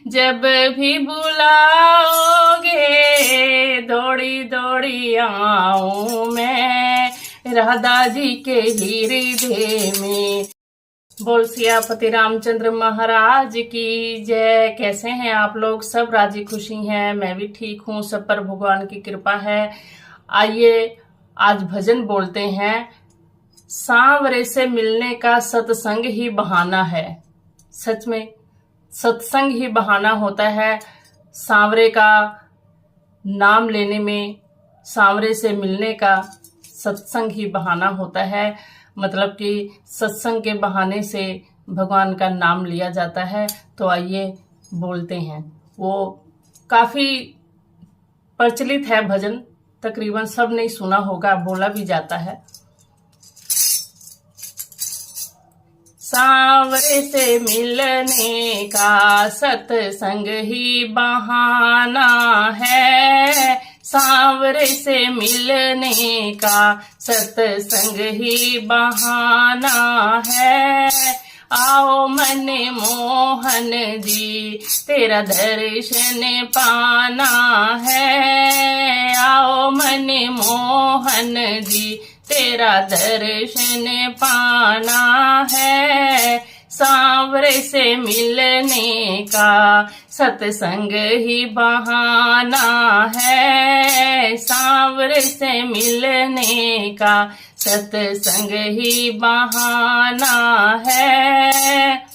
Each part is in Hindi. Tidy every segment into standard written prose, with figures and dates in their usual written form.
जब भी बुलाओगे दौड़ी दौड़ी आऊं मैं राधा जी के हृदय में। बोल सियापति रामचंद्र महाराज की जय। कैसे हैं आप लोग? सब राजी खुशी हैं, मैं भी ठीक हूँ, सब पर भगवान की कृपा है। आइए आज भजन बोलते हैं। सांवरे से मिलने का सत्संग ही बहाना है। सच में सत्संग ही बहाना होता है। सांवरे का नाम लेने में, सांवरे से मिलने का सत्संग ही बहाना होता है। मतलब कि सत्संग के बहाने से भगवान का नाम लिया जाता है। तो आइए बोलते हैं। वो काफी प्रचलित है भजन, तकरीबन सब ने सुना होगा, बोला भी जाता है। सांवरे से मिलने का सत्संग ही बहाना है। सांवरे से मिलने का सत्संग ही बहाना है। आओ मन मोहन जी तेरा दर्शन पाना है। आओ मन मोहन जी तेरा दर्शन पाना है। सांवरे से मिलने का सत्संग ही बहाना है। सांवरे से मिलने का सत्संग ही बहाना है।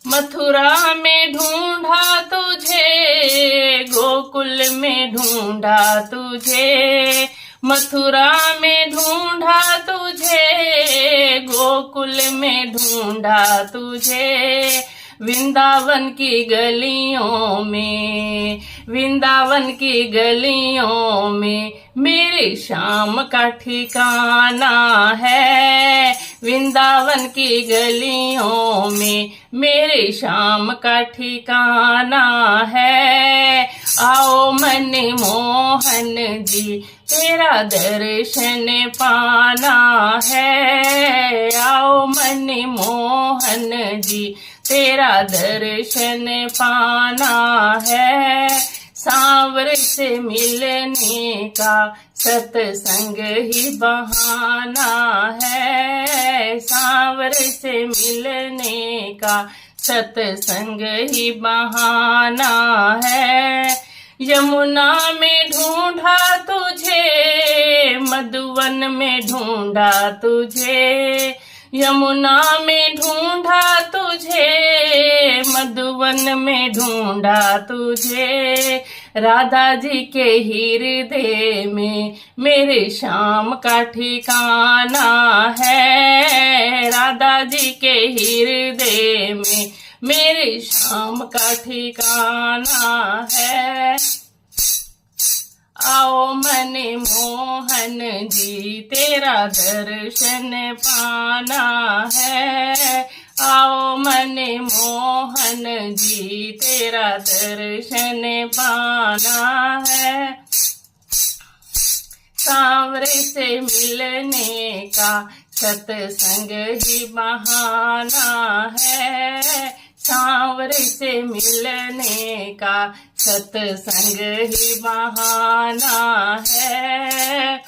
मथुरा में ढूंढा तुझे, गोकुल में ढूंढा तुझे। मथुरा में ढूंढा तुझे, गोकुल में ढूंढा तुझे। वृंदावन की गलियों में, वृंदावन की गलियों में मेरे श्याम का ठिकाना है। वृंदावन की गलियों में मेरे श्याम का ठिकाना है। आओ मन मोहन जी तेरा दर्शन पाना है। आओ मन मोहन जी तेरा दर्शन पाना है। सांवरे से मिलने का सत्संग ही बहाना है। सांवरे से मिलने का सत्संग ही बहाना है। यमुना में ढूंढा तुझे, मधुवन में ढूंढा तुझे। यमुना में ढूंढा तुझे, मधुवन में ढूंढा तुझे। राधा जी के हृदय में मेरे श्याम का ठिकाना है। राधा जी के हृदय में मेरे श्याम का ठिकाना है। आओ मन मोहन जी तेरा दर्शन पाना है। आओ मन मोहन जी तेरा दर्शन पाना है। सांवरे से मिलने का सत्संग ही बहाना है। सांवरे से मिलने का सत्संग ही बहाना है।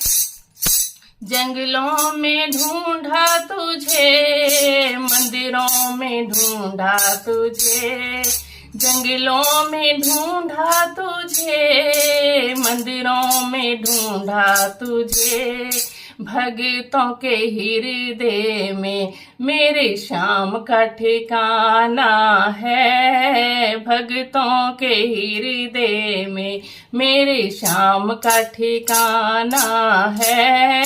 जंगलों में ढूंढा तुझे, मंदिरों में ढूंढा तुझे। जंगलों में ढूंढा तुझे, मंदिरों में ढूंढा तुझे। भक्तों के हृदय में मेरे श्याम का ठिकाना है। भक्तों के हृदय में मेरे श्याम का ठिकाना है।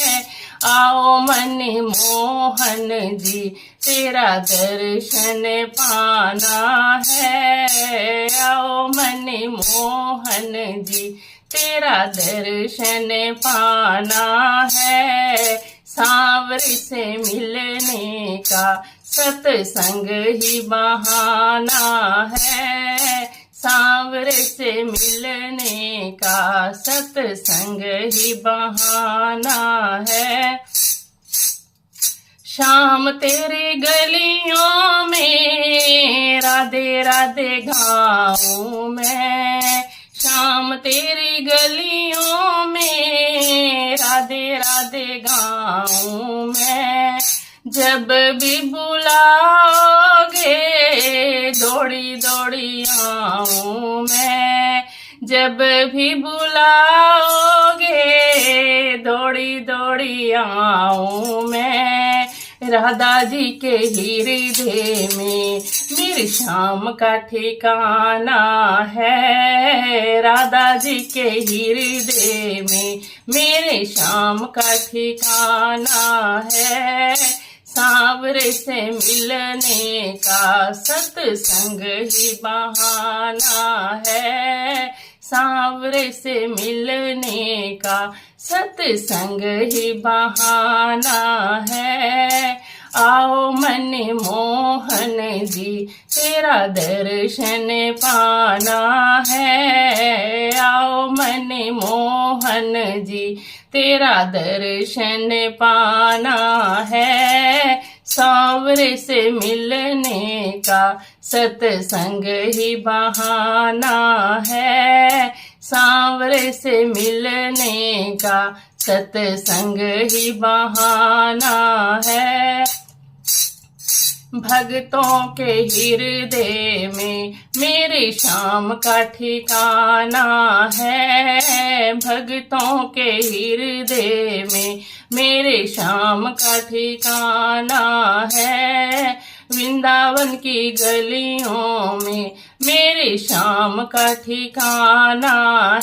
आओ मन मोहन जी तेरा दर्शन पाना है। आओ मन मोहन जी तेरा दर्शन पाना है। सांवरे से मिलने का सत्संग ही बहाना है। सांवरे से मिलने का सत्संग ही बहाना है। शाम तेरी गलियों में राधे राधे गाऊं मैं, शाम तेरी गलियों में राधे राधे गाऊं मैं। जब भी बुलाओगे दौड़ी दौड़ी आऊं मैं, जब भी बुलाओगे दौड़ी दौड़ी आऊं मैं। राधा जी के हृदय में मेरी शाम का ठिकाना है, राधा जी के हृदय में मेरे शाम का ठिकाना है। सांवरे से मिलने का सत्संग ही बहाना है, सांवरे से मिलने का सत्संग ही बहाना है। आओ मन मोहन जी तेरा दर्शन पाना है, आओ मन मोहन जी तेरा दर्शन पाना है। सांवरे से मिलने का सत्संग ही बहाना है, सांवरे से मिलने का सत्संग ही बहाना है। भक्तों के हृदय में मेरी शाम का ठिकाना है, भक्तों के हृदय में मेरे शाम का ठिकाना है। वृंदावन की गलियों में मेरे शाम का ठिकाना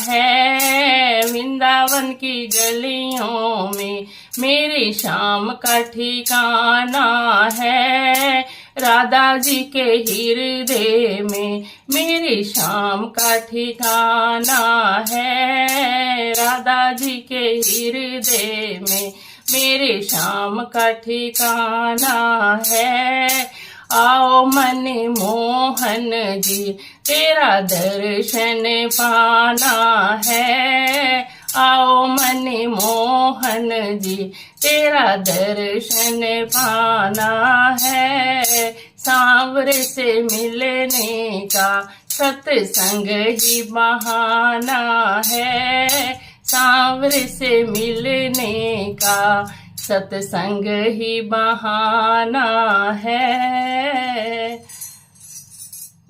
है, वृंदावन की गलियों में मेरे शाम का ठिकाना है। राधा जी के हृदय में मेरी शाम का ठिकाना है, राधा जी के हृदय में मेरे शाम का ठिकाना है। आओ मन मोहन जी तेरा दर्शन पाना है, आओ मन मोहन जी तेरा दर्शन पाना है। सांवरे से मिलने का सत्संग ही बहाना है, सांवरे से मिलने का सत्संग ही बहाना है।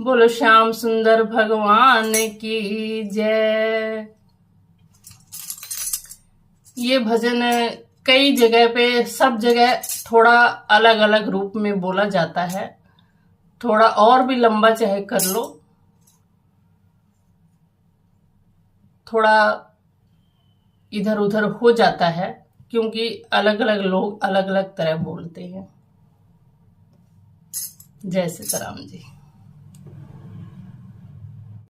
बोलो श्याम सुंदर भगवान की जय। ये भजन कई जगह पे, सब जगह थोड़ा अलग अलग रूप में बोला जाता है, थोड़ा और भी लंबा चाहे कर लो, थोड़ा इधर उधर हो जाता है क्योंकि अलग अलग लोग अलग अलग तरह बोलते हैं। जय सीताराम जी।